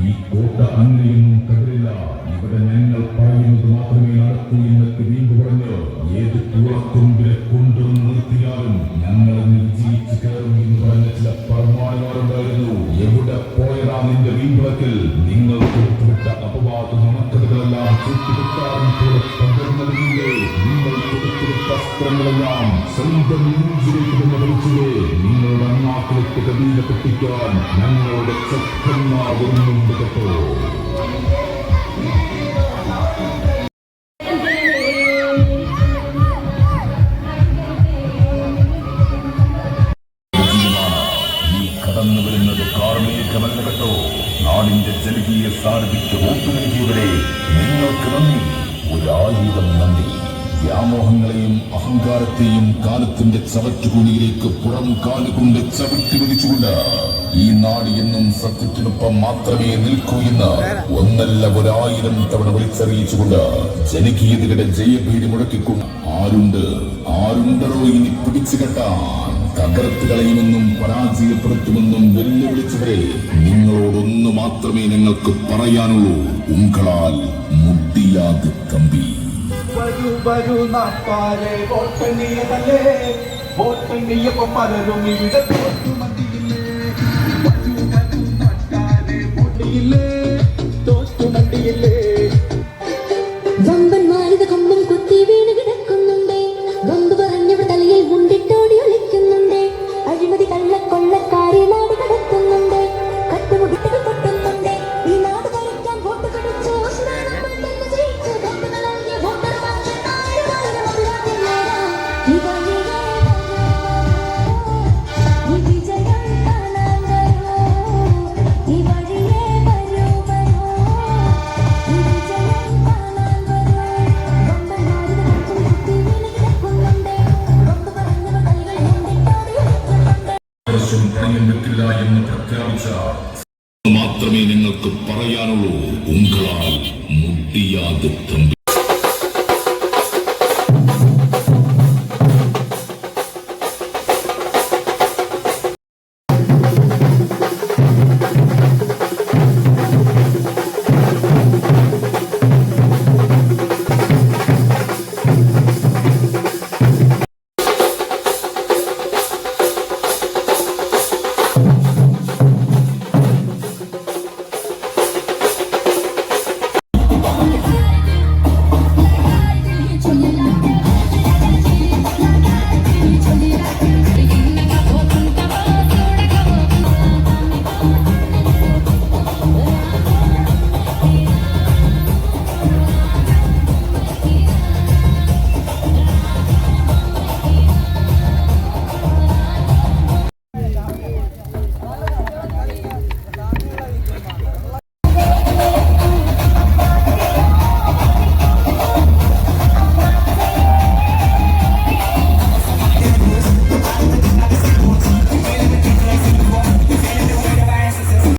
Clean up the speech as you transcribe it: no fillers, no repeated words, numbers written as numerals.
ഈ കോട്ട അങ്ങനെയൊന്നും തകരില്ല. ഇവിടെ ഞങ്ങൾ പറയുന്നത് മാത്രമേ നടക്കൂ എന്നൊക്കെ വീമ്പ് പറഞ്ഞ് ഏത് കുളക്കൊമ്പിലെ കൊണ്ടുവന്ന് നിർത്തിയാലും ഞങ്ങൾ വിജയിച്ചു കയറും എന്ന് പറഞ്ഞ ചില പരമാണുമാരുണ്ടായിരുന്നു. എവിടെ പോയതാ നിന്റെ വീമ്പളത്തിൽ? നിങ്ങൾ കൊടുത്തുവിട്ട അപവാദ നുണക്കഥകളെല്ലാം ചുറ്റുകുത്താറും പോലെ പകർന്നതിലൂടെ നിങ്ങൾ കൊടുത്തുവിട്ട അസ്ത്രങ്ങളെല്ലാം സ്വന്തം നെഞ്ചിലേക്ക് തന്നെ വലിച്ചില്ലേ. നിങ്ങളുടെ അണ്ണാക്കിലേക്ക് കബീല പൊട്ടിക്കാൻ ഞങ്ങളുടെ ശക്തന്മാർ വരുന്നുണ്ട് കേട്ടോ. കടന്നു വരുന്നത് കാർമേഘമല്ല കേട്ടോ. നാടിന്റെ ജനകീയ സാരഥിക്ക് വോട്ട് നൽകിയവരെ നിങ്ങൾക്ക് നന്ദി, 1000 നന്ദി. വ്യാമോഹങ്ങളെയും അഹങ്കാരത്തെയും കാലത്തിന്റെ ചവറ്റുകുണിയിലേക്ക് പുറം കാലുകൊണ്ട് ചവിട്ടി വിധിച്ചുകൊണ്ട് ഈ നാട് എന്നും സത്യത്തിനൊപ്പം മാത്രമേ നിൽക്കൂ എന്ന് ഒന്നല്ല 1000 തവണ വിളിച്ചറിയിച്ചുകൊണ്ട് ജനകീയതയുടെ ജയഭീതി മുഴക്കിക്കൊണ്ട് ആരുണ്ടോ ഇനി പിടിച്ചു കെട്ടാൻ? തകർത്ത് കളയുമെന്നും പരാജയപ്പെടുത്തുമെന്നും വെല്ലുവിളിച്ചവരെ നിങ്ങളോടൊന്നു മാത്രമേ ഞങ്ങൾക്ക് പറയാനുള്ളൂ. ഉങ്ങളാൽ മുട്ടിയാതെ തമ്പി. വരൂ നാട്ടാരെ, വോട്ടെണ്ണിയതല്ലേ, വോട്ടെണ്ണിയപ്പോ പലരും ഇവിടെ തോറ്റുമണ്ടിയില്ലേ. വരൂ നാട്ടാരെ, വോട്ടിയില്ലേ, തോറ്റുമണ്ടിയില്ലേ. വമ്പന്മാരുടെ കൊമ്പും കുത്തി വീണ് കിടക്കുന്നുണ്ട്. വമ്പ് പറഞ്ഞവർ തലയിൽ മുണ്ടിട്ടോടി ഒളിക്കുന്നുണ്ട്. അഴിമതി കള്ളക്കൊള്ളക്കാരെ നാട് കടത്തുന്നുണ്ട്. കട്ടുമുടികൾ കൊട്ടുന്നുണ്ട്. ഈ നാട് ഭരിക്കാൻ വോട്ട് കൊടുത്തു വെക്കില്ല എന്ന് പ്രഖ്യാപിച്ച മാത്രമേ ഞങ്ങൾക്ക് പറയാനുള്ളൂ. ഉങ്ങളാൽ മുട്ടിയാതെ തമ്പി.